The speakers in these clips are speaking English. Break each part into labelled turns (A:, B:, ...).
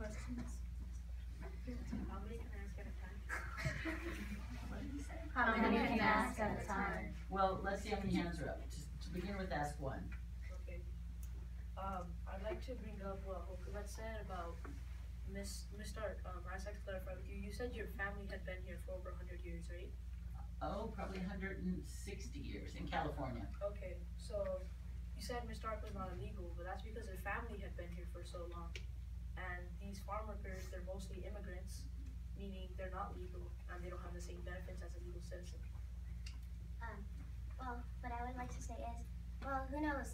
A: questions?
B: How many can I ask at a time?
A: How many can you ask at a time?
C: Well, let's see how many hands are up. To begin with, ask one.
B: Okay. I'd like to bring up what Hokubat said about Mr. Isaac, to clarify with you. You said your family had been here for over 100 years, right?
C: Oh, probably 160 years in California.
B: Okay, so you said Mr. Ark was not illegal, but that's because their family had been here for so long. And these farm workers, they're mostly immigrants, meaning they're not legal and they don't have the same benefits as a legal citizen.
D: Well, what I would like to say is, well, who knows?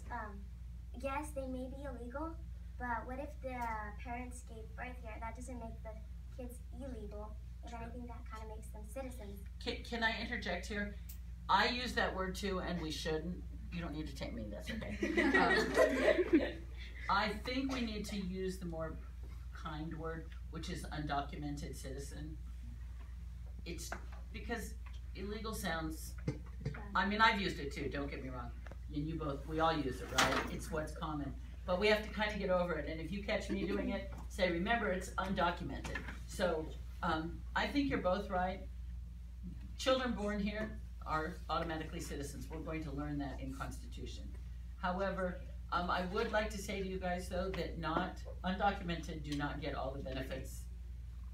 D: Yes, they may be illegal, but what if the parents gave birth here? That doesn't make the kids illegal. If anything, that kind of makes them citizens.
C: Can I interject here? I use that word too, and we shouldn't. You don't need to take me, that's okay. I think we need to use the more kind word, which is undocumented citizen. It's because illegal sounds, I mean, I've used it too, don't get me wrong. And you both, we all use it, right? It's what's common. But we have to kind of get over it. And if you catch me doing it, say, remember, it's undocumented. So I think you're both right. Children born here are automatically citizens. We're going to learn that in Constitution. However, I would like to say to you guys, though, that not undocumented do not get all the benefits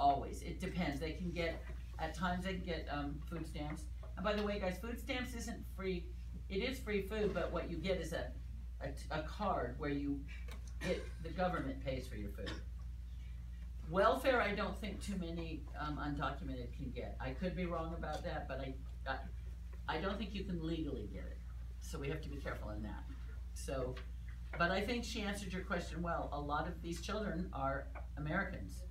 C: always. It depends. They can get, at times they can get food stamps. And by the way, guys, food stamps isn't free. It is free food, but what you get is a card where you get, the government pays for your food. Welfare, I don't think too many undocumented can get. I could be wrong about that, but I don't think you can legally get it. So we have to be careful in that. So, but I think she answered your question well. A lot of these children are Americans.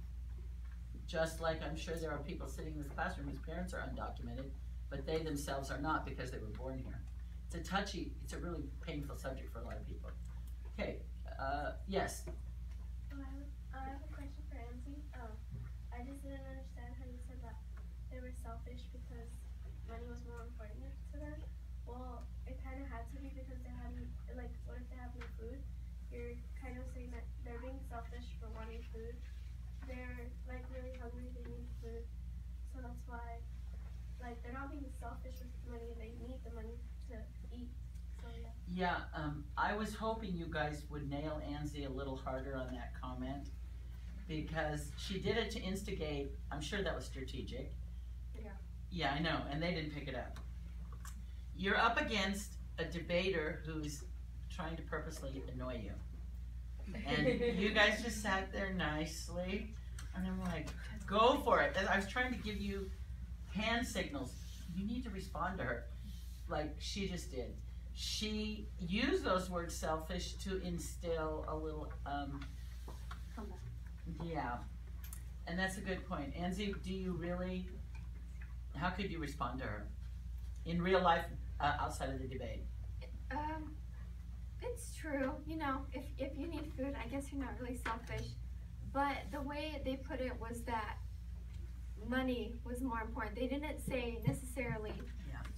C: Just like I'm sure there are people sitting in this classroom whose parents are undocumented, but they themselves are not because they were born here. It's a touchy, it's a really painful subject for a lot of people. Okay, yes?
E: I have a question for Angie. I just didn't understand how you said that they were selfish because money was more important to them. Well, it kind of had to be because they had, like, what if they have no food? You're kind of saying that they're being selfish for wanting food. They're, like, really hungry, they need food. So that's why, like, they're not being selfish with money, they need the money to eat. So, yeah.
C: Yeah, I was hoping you guys would nail Angie a little harder on that comment because she did it to instigate. I'm sure that was strategic.
E: Yeah.
C: Yeah, I know, and they didn't pick it up. You're up against a debater who's trying to purposely annoy you. And you guys just sat there nicely, and I'm like, go for it. And I was trying to give you hand signals. You need to respond to her like she just did. She used those words selfish to instill a little, yeah. And that's a good point. Angie, do you really, how could you respond to her? In real life, outside of the debate?
F: It's true. You know, if you need food, I guess you're not really selfish. But the way they put it was that money was more important. They didn't say necessarily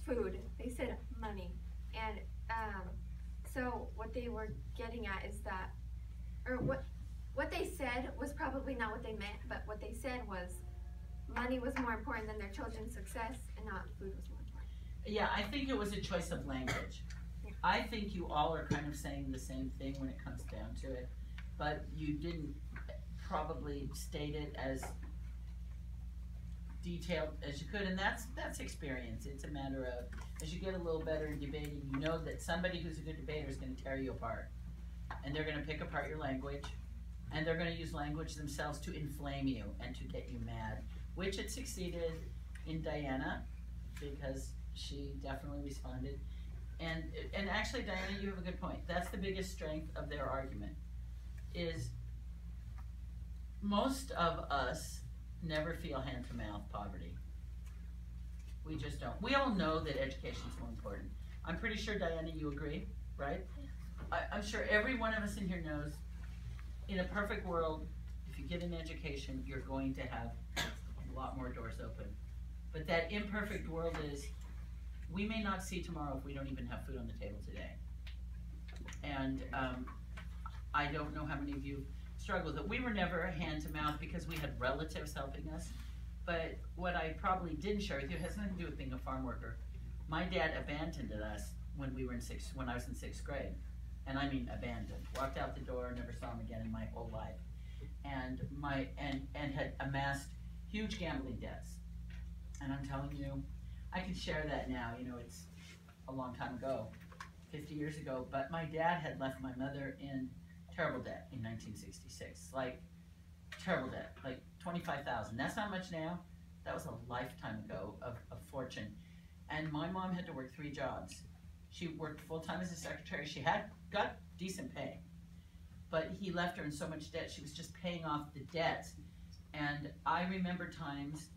F: food. They said money. And so what they were getting at is that, or what they said was probably not what they meant, but what they said was money was more important than their children's success and not food was more important.
C: Yeah, I think it was a choice of language. I think you all are kind of saying the same thing when it comes down to it, but you didn't probably state it as detailed as you could, and that's experience. It's a matter of, as you get a little better in debating, you know that somebody who's a good debater is going to tear you apart, and they're going to pick apart your language, and they're going to use language themselves to inflame you and to get you mad, which it succeeded in Diana, because she definitely responded. And actually, Diana, you have a good point. That's the biggest strength of their argument, is most of us never feel hand-to-mouth poverty. We just don't. We all know that education is more important. I'm pretty sure, Diana, you agree, right? I'm sure every one of us in here knows, in a perfect world, if you get an education, you're going to have a lot more doors open. But that imperfect world is, we may not see tomorrow if we don't even have food on the table today. And I don't know how many of you struggle with it. We were never hand to mouth because we had relatives helping us. But what I probably didn't share with you has nothing to do with being a farm worker. My dad abandoned us when I was in 6th grade. And I mean abandoned. Walked out the door, never saw him again in my whole life. And had amassed huge gambling debts. And I'm telling you, I can share that now, you know, it's a long time ago, 50 years ago, but my dad had left my mother in terrible debt in 1966, like terrible debt, like $25,000. That's not much now. That was a lifetime ago of fortune. And my mom had to work 3 jobs. She worked full-time as a secretary. She got decent pay, but he left her in so much debt. She was just paying off the debts. And I remember times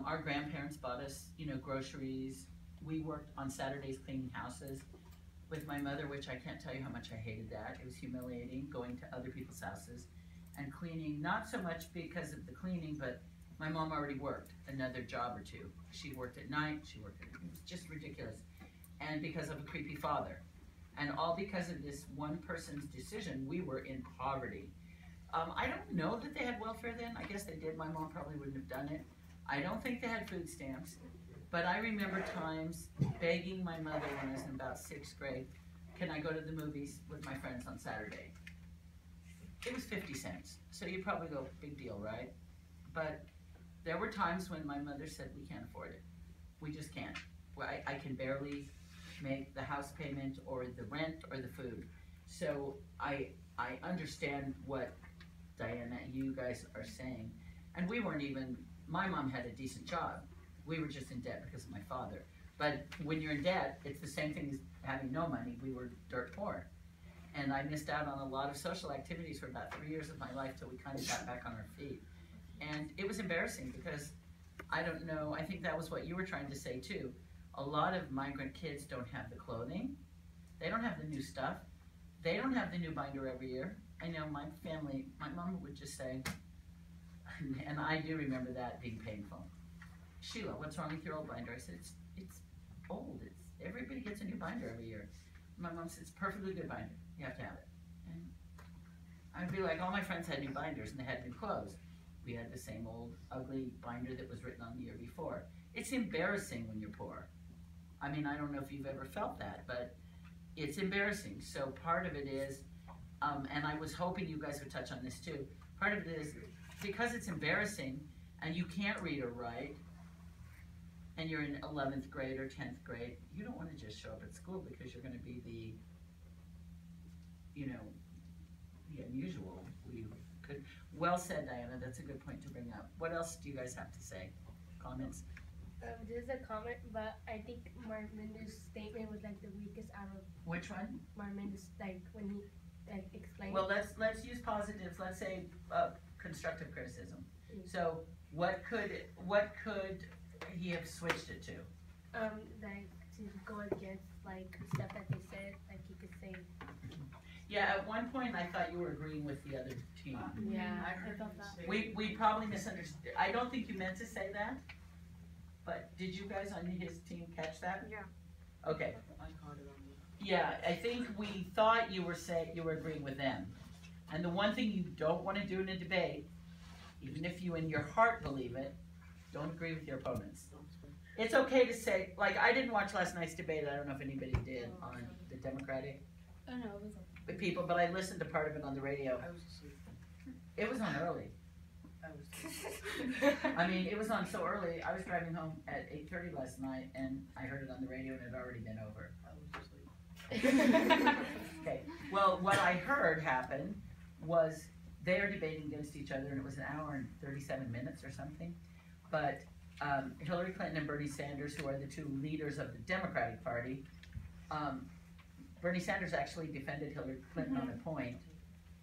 C: our grandparents bought us, you know, groceries. We worked on Saturdays cleaning houses with my mother, which I can't tell you how much I hated that. It was humiliating going to other people's houses and cleaning, not so much because of the cleaning, but my mom already worked another job or 2. She worked at night, it was just ridiculous. And because of a creepy father. And all because of this one person's decision, we were in poverty. I don't know that they had welfare then. I guess they did. My mom probably wouldn't have done it. I don't think they had food stamps. But I remember times begging my mother when I was in about 6th grade, can I go to the movies with my friends on Saturday? It was 50 cents. So you probably go, big deal, right? But there were times when my mother said, we can't afford it. We just can't. I can barely make the house payment or the rent or the food. So I understand what Diana, you guys are saying. And we weren't even, my mom had a decent job. We were just in debt because of my father. But when you're in debt, it's the same thing as having no money. We were dirt poor. And I missed out on a lot of social activities for about 3 years of my life till we kind of got back on our feet. And it was embarrassing because, I don't know, I think that was what you were trying to say too. A lot of migrant kids don't have the clothing. They don't have the new stuff. They don't have the new binder every year. I know my family, my mom would just say, and I do remember that being painful. Sheila, what's wrong with your old binder? I said, it's old. Everybody gets a new binder every year. My mom said, it's a perfectly good binder. You have to have it. And I'd be like, all my friends had new binders and they had new clothes. We had the same old ugly binder that was written on the year before. It's embarrassing when you're poor. I mean, I don't know if you've ever felt that, but it's embarrassing. So part of it is, and I was hoping you guys would touch on this too, part of it is because it's embarrassing and you can't read or write, and you're in 11th grade or 10th grade, you don't want to just show up at school because you're going to be the, you know, the unusual. Well said, Diana. That's a good point to bring up. What else do you guys have to say? Comments?
A: This is a comment, but I think Marminder's statement was like the weakest out of.
C: Which one?
A: Marminder's, like when he like explained.
C: Well, let's use positives. Let's say constructive criticism. So what could he have switched it to?
A: Like to go against like stuff that they said, like he could say.
C: Yeah, at one point I thought you were agreeing with the other team.
A: Yeah, I felt that.
C: We probably misunderstood. I don't think you meant to say that, but did you guys on his team catch that?
A: Yeah.
C: Okay. Yeah, I think we thought you were agreeing with them. And the one thing you don't want to do in a debate, even if you in your heart believe it, don't agree with your opponents. It's okay to say, like I didn't watch last night's debate, I don't know if anybody did, on the Democratic people, but I listened to part of it on the radio.
G: I was asleep.
C: It was on early. I mean, it was on so early. I was driving home at 8:30 last night, and I heard it on the radio, and it had already been over.
G: I was asleep.
C: Okay. Well, what I heard happen was they are debating against each other, and it was an hour and 37 minutes or something. But Hillary Clinton and Bernie Sanders, who are the two leaders of the Democratic Party, Bernie Sanders actually defended Hillary Clinton on a point,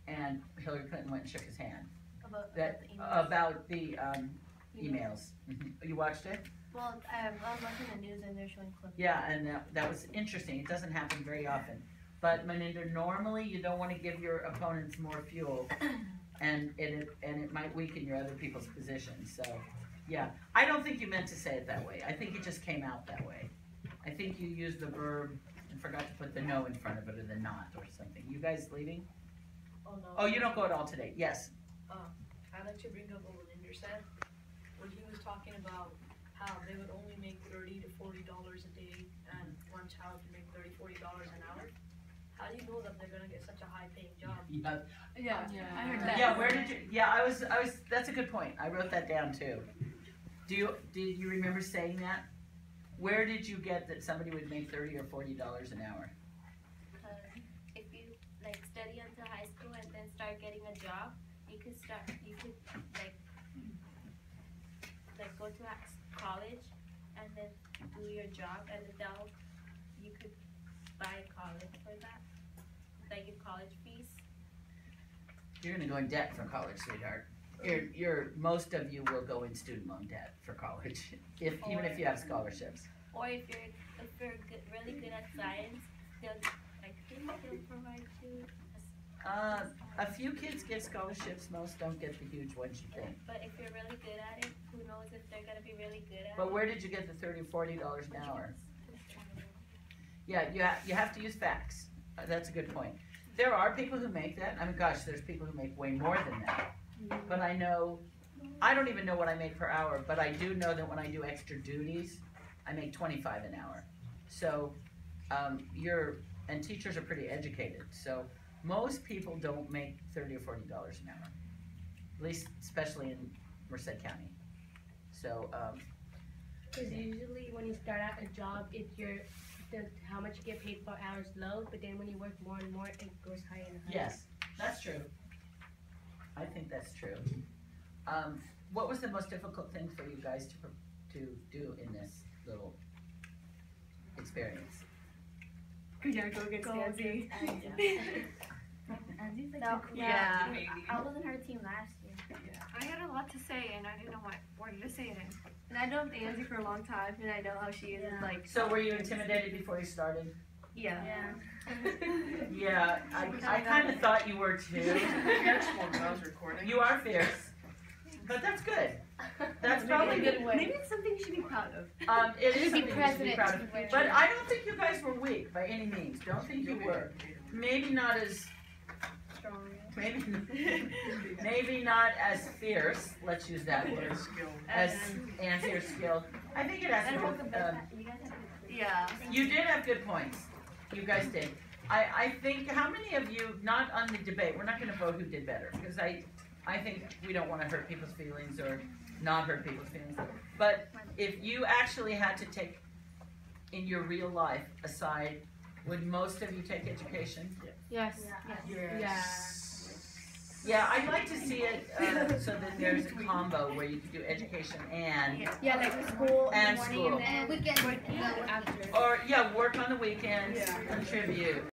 C: and Hillary Clinton went and shook his hand. About the emails. You watched it?
A: Well, I was watching the news and they're showing clips.
C: Yeah, and that was interesting. It doesn't happen very often. But Maninder, normally you don't want to give your opponents more fuel, and it might weaken your other people's positions. So, yeah, I don't think you meant to say it that way. I think it just came out that way. I think you used the verb and forgot to put the no in front of it or the not or something. You guys leaving?
B: Oh no.
C: Oh, you don't go at all today? Yes.
B: I'd like to bring up what Linder said when he was talking about how they would only make $30 to $40 a day, and one child would make $30-40 an hour. How do you know that they're gonna get such a high-paying job?
C: Yeah.
F: I heard that.
C: Yeah, where did you, yeah, I was, that's a good point. I wrote that down too. Did you remember saying that? Where did you get that somebody would make $30 or $40 an hour?
E: If you like study until high school and then start getting a job, you could like go to college and then do your job, and then you could buy college for that, like your college fees.
C: You're gonna go in debt for college, sweetheart. Most of you will go in student loan debt for college, even if you have scholarships.
E: Or if you're really good at science, they'll provide you.
C: A few kids get scholarships, most don't get the huge ones you think.
E: But if you're really good at it, who knows if they're gonna be really good at it.
C: But where did you get the $30 or $40 an hour? Yeah, you have to use facts. That's a good point. There are people who make that. I mean, gosh, there's people who make way more than that. But I don't even know what I make per hour, but I do know that when I do extra duties, I make $25 an hour. So, and teachers are pretty educated, so most people don't make $30 or $40 an hour. At least, especially in Merced County. So,
A: Because usually when you start out a job, how much you get paid per hour is low, but then when you work more and more, it goes higher and higher.
C: yes, that's true. I think that's true. What was the most difficult thing for you guys to do in this little experience?
F: Yeah, go against Nancy.
D: Andy's like
F: No,
D: the cool
F: yeah.
D: one. I was in her team last year.
F: I had a lot to say, and I didn't know what order to say it in. And I know Angie for a long time, and I know how she is.
D: Yeah.
F: Like,
C: So were you intimidated before you started?
F: yeah.
C: Yeah, I kind of thought you were too.
G: Fierce one when I was recording.
C: You are fierce, but that's good. That's probably good.
F: Maybe it's something you should be proud of.
C: It is
D: Be
C: something you should be
D: president
C: proud of.
D: in the future.
C: But I don't think you guys were weak by any means. Don't think you were. Maybe not as maybe not as fierce. Let's use that word. As Angie or skilled. I think it has to do with.
F: Yeah.
C: You did have good points. You guys did. I think, how many of you, not on the debate, we're not gonna vote who did better, because I think we don't wanna hurt people's feelings or not hurt people's feelings. But if you actually had to take, in your real life aside, would most of you take education?
A: Yes.
C: Yeah, I'd like to see it so that there's a combo where you can do education and,
A: Yeah, like school
C: And
A: in the morning
C: school.
A: and then
D: Weekend
A: after.
C: or, yeah, work on the weekends, contribute.